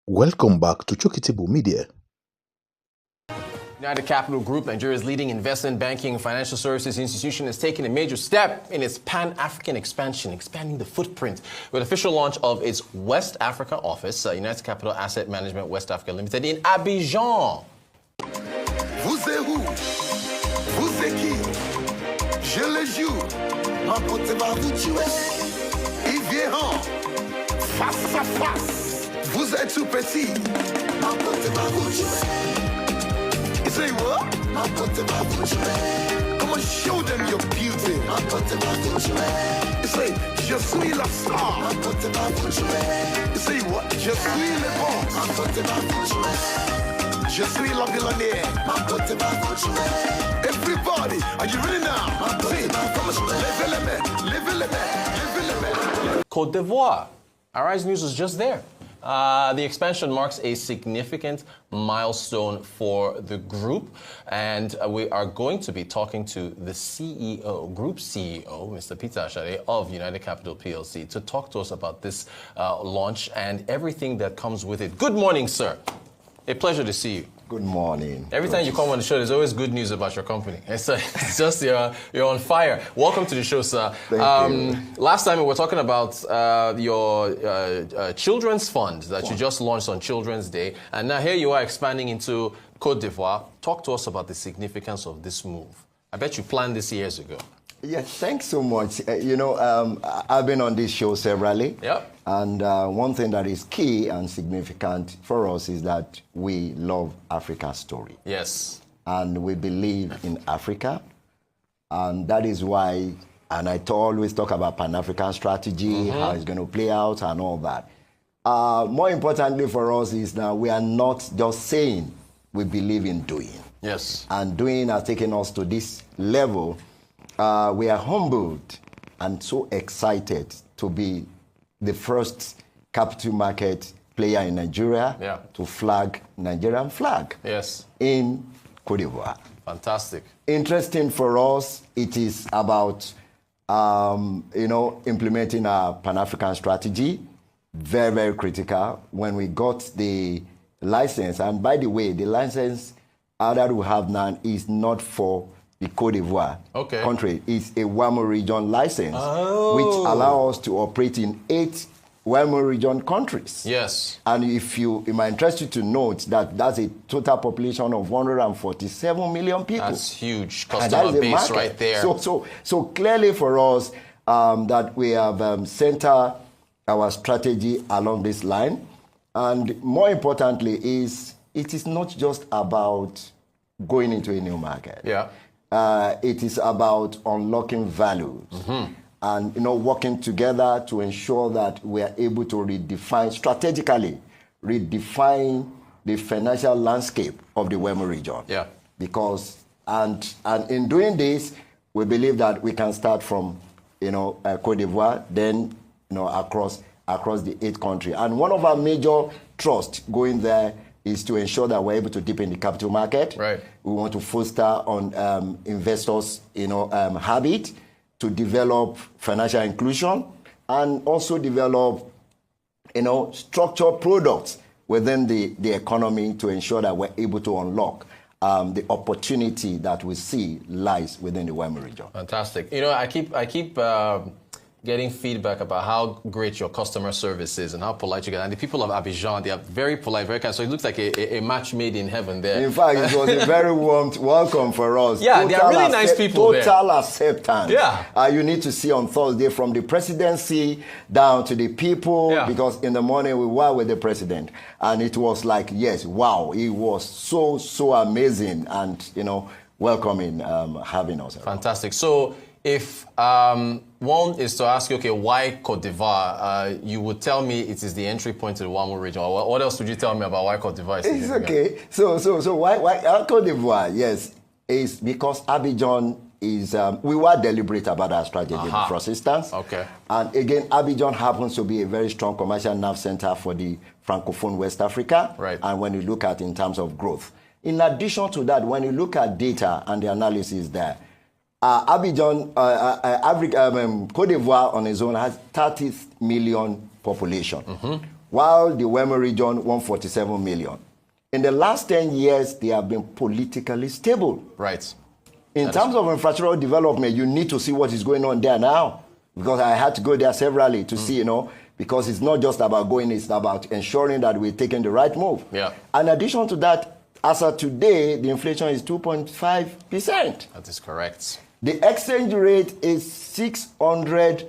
Welcome back to Chokitable Media. United Capital Group, Nigeria's leading investment banking and financial services institution, is taking a major step in its Pan-African expansion, expanding the footprint with official launch of its West Africa office, United Capital Asset Management West Africa Limited, in Abidjan. Vous êtes où? Vous êtes qui? Je le jure, ma pote va vous tuer. Il vient face à face. Vous êtes tout petit, ma pote va vous tuer. You say what? Ma pote va vous tuer. Come on, show them your beauty. Ma pote va vous tuer. You say, je suis la star. Ma pote va vous tuer. You say what? Je suis le boss. Ma pote va vous tuer. Je suis la millionnaire. Ma pote va vous tuer. Everybody, are you ready now? Ma pote va vous tuer. Levez-le-main. Cote Dvoire. Arise News is just there. The expansion marks a significant milestone for the group, and we are going to be talking to the CEO, Group CEO, Mr. Peter Ashare of United Capital PLC, to talk to us about this launch and everything that comes with it. Good morning, sir. A pleasure to see you. Good morning. Every time you come on the show, there's always good news about your company. It's just you're on fire. Welcome to the show, sir. Thank you. Last time we were talking about your children's fund that you just launched on Children's Day, and now here you are expanding into Cote d'Ivoire. Talk to us about the significance of this move. I bet you planned this years ago. Yes, thanks so much. I've been on this show severally. Yep. And one thing that is key and significant for us is that we love Africa's story. Yes. And we believe in Africa. And that is why, and I always talk about Pan-African strategy, how it's going to play out and all that. More importantly for us is that we are not just saying we believe in doing. Yes. And doing has taken us to this level. We are humbled and so excited to be the first capital market player in Nigeria to flag Nigerian flag in Cote d'Ivoire. Fantastic. Interesting for us, it is about implementing our Pan-African strategy. Very, very critical. When we got the license, and by the way, the license that we have now is not for the Cote d'Ivoire country. Is a WAMO region license, which allows us to operate in 8 WAMO region countries. Yes. And if you, it might interest you to note that that's a total population of 147 million people. That's huge customer base right there. So clearly for us that we have centered our strategy along this line. And more importantly is, it is not just about going into a new market. Yeah. It is about unlocking values and working together to ensure that we are able to strategically redefine the financial landscape of the WAMO region. Yeah. Because and in doing this, we believe that we can start from Cote d'Ivoire, then across the 8 countries. And one of our major trusts going there is to ensure that we're able to deepen the capital market. Right. We want to foster on investors, habit to develop financial inclusion and also develop, structured products within the economy to ensure that we're able to unlock the opportunity that we see lies within the WAMO region. Fantastic. I keep getting feedback about how great your customer service is and how polite you get. And the people of Abidjan, they are very polite, very kind. So it looks like a match made in heaven there. In fact, it was a very warm welcome for us. Yeah, they are really nice people there. Total acceptance. Yeah. You need to see on Thursday from the presidency down to the people, because in the morning we were with the president. And it was like, yes, wow, it was so amazing and, welcoming, having us. Fantastic. So if one is to ask you, okay, why Cote d'Ivoire? You would tell me it is the entry point to the WAMO region. What else would you tell me about why Cote d'Ivoire is significant? It's okay. So why Cote d'Ivoire? Yes, is because Abidjan is we were deliberate about our strategy in the first instance. Okay. And again, Abidjan happens to be a very strong commercial nerve center for the Francophone West Africa. Right. And when you look at in terms of growth. In addition to that, when you look at data and the analysis there, Abidjan, Cote d'Ivoire on its own has 30 million population, while the Wema region 147 million. In the last 10 years, they have been politically stable. Right. In terms of infrastructural development, you need to see what is going on there now, because I had to go there severally to see, because it's not just about going, it's about ensuring that we're taking the right move. Yeah. In addition to that, as of today, the inflation is 2.5%. That is correct. The exchange rate is 600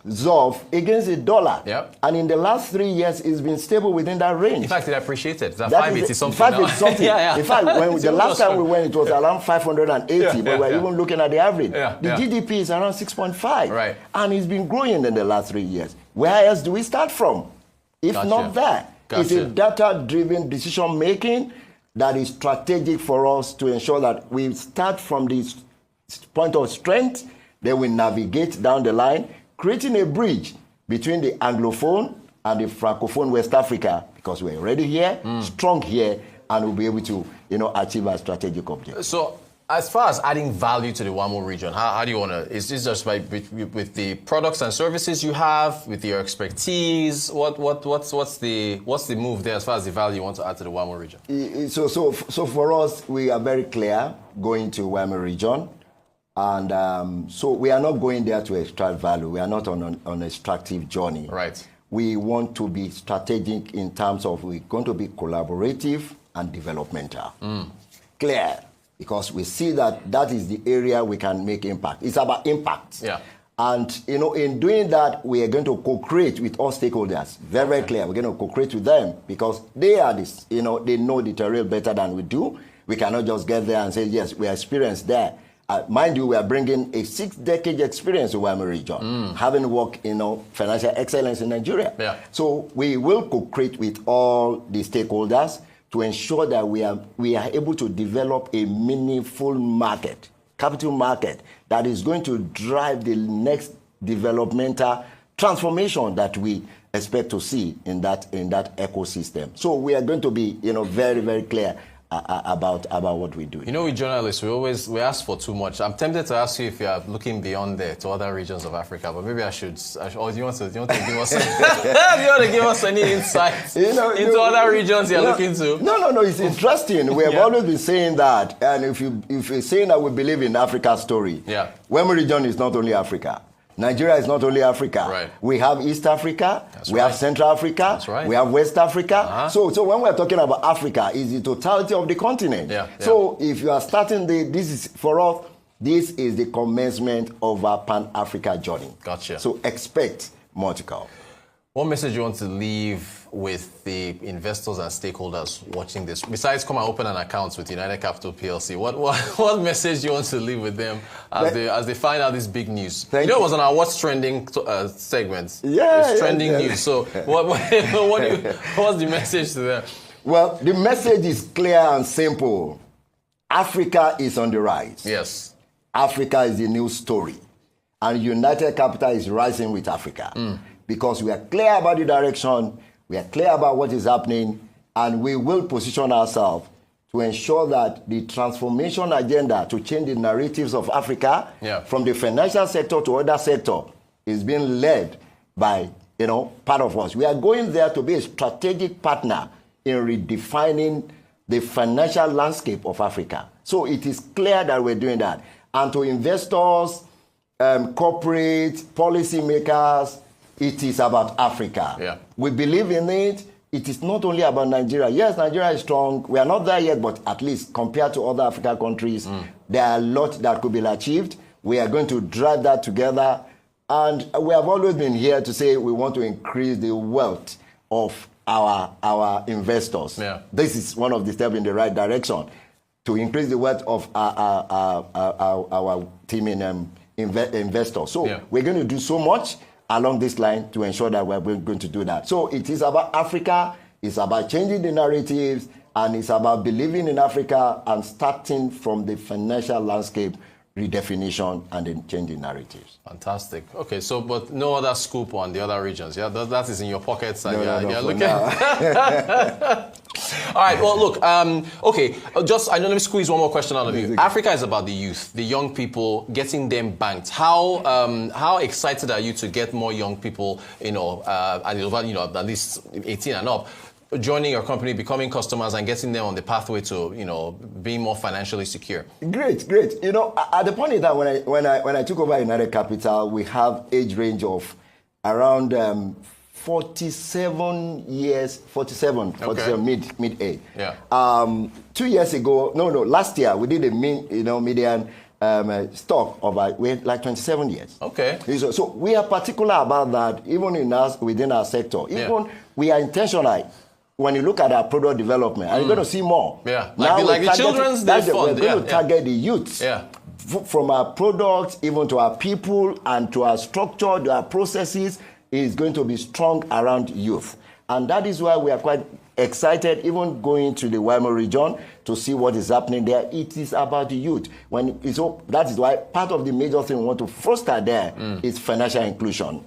ZOF against the dollar. Yep. And in the last 3 years, it's been stable within that range. In fact, it appreciated. That That 580 is, something. in fact, now. it's something. Yeah. In fact, when the last time we went, it was around 580, Yeah, but we're even looking at the average. Yeah, the GDP is around 6.5. Right. And it's been growing in the last 3 years. Where else do we start from? If Gotcha. not there. It's Gotcha. a data-driven decision-making that is strategic for us to ensure that we start from this point of strength, then we navigate down the line, creating a bridge between the Anglophone and the Francophone West Africa, because we're already here, strong here, and we'll be able to, achieve our strategic objective. So, as far as adding value to the WAMO region, how do you want to? Is this just with the products and services you have, with your expertise? What's the move there as far as the value you want to add to the WAMO region? So for us, we are very clear going to WAMO region. And so we are not going there to extract value. We are not on an extractive journey. Right. We want to be strategic in terms of we're going to be collaborative and developmental. Clear, because we see that is the area we can make impact. It's about impact. Yeah. And, in doing that, we are going to co-create with all stakeholders. Very clear. We're going to co-create with them because they are this, they know the terrain better than we do. We cannot just get there and say, yes, we are experienced there. Mind you, we are bringing a 6-decade experience to Wema region, having worked in financial excellence in Nigeria. Yeah. So we will co-create with all the stakeholders to ensure that we are able to develop a meaningful market, capital market, that is going to drive the next developmental transformation that we expect to see in that ecosystem. So we are going to be very, very clear about what we do. We journalists, we ask for too much. I'm tempted to ask you if you are looking beyond there to other regions of Africa, but maybe I should. Or do you want to give us? Do you want to give us any insights into other regions you're looking to? No. It's interesting. We have always been saying that, and if you're saying that we believe in Africa's story, Wema region is not only Africa. Nigeria is not only Africa. Right. We have East Africa, we have Central Africa, That's right. we have West Africa. So when we're talking about Africa, it's the totality of the continent. So if you are starting this is the commencement of our Pan-Africa journey. Gotcha. So expect more to come. What message you want to leave with the investors and stakeholders watching this? Besides, come and open an account with United Capital PLC. What message do you want to leave with them as they find out this big news? It was on our What's Trending segment. It's trending news. So what's the message to them? Well, the message is clear and simple. Africa is on the rise. Yes. Africa is the new story. And United Capital is rising with Africa. Because we are clear about the direction, we are clear about what is happening, and we will position ourselves to ensure that the transformation agenda to change the narratives of Africa from the financial sector to other sector is being led by, part of us. We are going there to be a strategic partner in redefining the financial landscape of Africa. So it is clear that we're doing that. And to investors, corporate, policymakers, it is about Africa. We believe in it. It is not only about Nigeria. Yes, Nigeria is strong. We are not there yet, but at least compared to other African countries, there are a lot that could be achieved. We are going to drive that together. And we have always been here to say we want to increase the wealth of our investors. This is one of the steps in the right direction, to increase the wealth of our team in investors. So we're going to do so much along this line to ensure that we're going to do that. So it is about Africa, it's about changing the narratives, and it's about believing in Africa and starting from the financial landscape, redefinition and then changing narratives. Fantastic. Okay, so but no other scoop on the other regions. Yeah, that is in your pockets. And you're looking. All right. Well, look. Okay. Let me squeeze one more question out of you. Africa is about the youth, the young people, getting them banked. How excited are you to get more young people, at least 18 and up, joining your company, becoming customers, and getting them on the pathway to, being more financially secure? Great. At the point in time when I took over United Capital, we have age range of around 47 years, 47 mid-age. Yeah. 2 years ago, last year we did a median stock of we had like 27 years. Okay. So we are particular about that, even within our sector. We are intentional. When you look at our product development, and you're going to see more. Yeah, like the Children's Day Fund. We're going to target the youths. Yeah. From our products, even to our people, and to our structure, to our processes, is going to be strong around youth. And that is why we are quite excited, even going to the Wimo region to see what is happening there. It is about the youth. That is why part of the major thing we want to foster there is financial inclusion.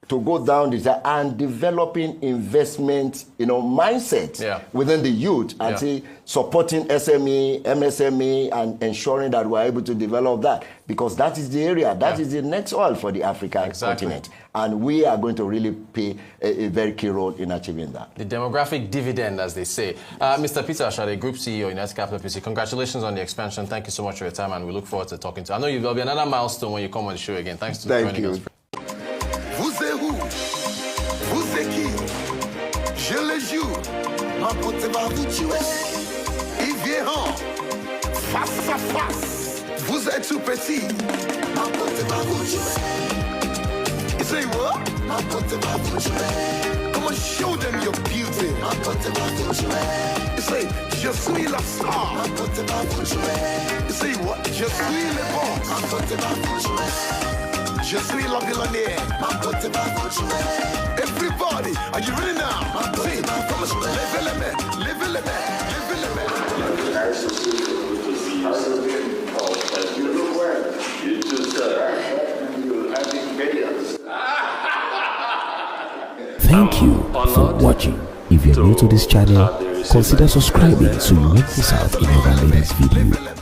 To go down this and developing investment, mindset within the youth and say supporting SME, MSME, and ensuring that we're able to develop that, because that is the area, that is the next oil for the African continent. And we are going to really play a very key role in achieving that. The demographic dividend, as they say. Mr. Peter Ashade, Group CEO, United Capital PC, congratulations on the expansion. Thank you so much for your time, and we look forward to talking to you. I know there'll be another milestone when you come on the show again. Thanks for joining us. Vous êtes où? Vous êtes qui? Je le jure, ma pote va vous tuer. Il vient face à face. Vous êtes tout petit, ma pote va vous tuer. You say what? Ma pote va vous tuer. Come on, show them your beauty. Ma pote va vous tuer. You say, je suis la star. Ma pote va vous tuer. You say what? Je suis le boss. Ma pote va vous tuer. Je suis la millionnaire. Everybody, are you ready now? See, come on, levez les mains, levez les mains, levez les mains. Thank you for watching. If you're new to this channel, consider subscribing so you won't miss out on our latest video.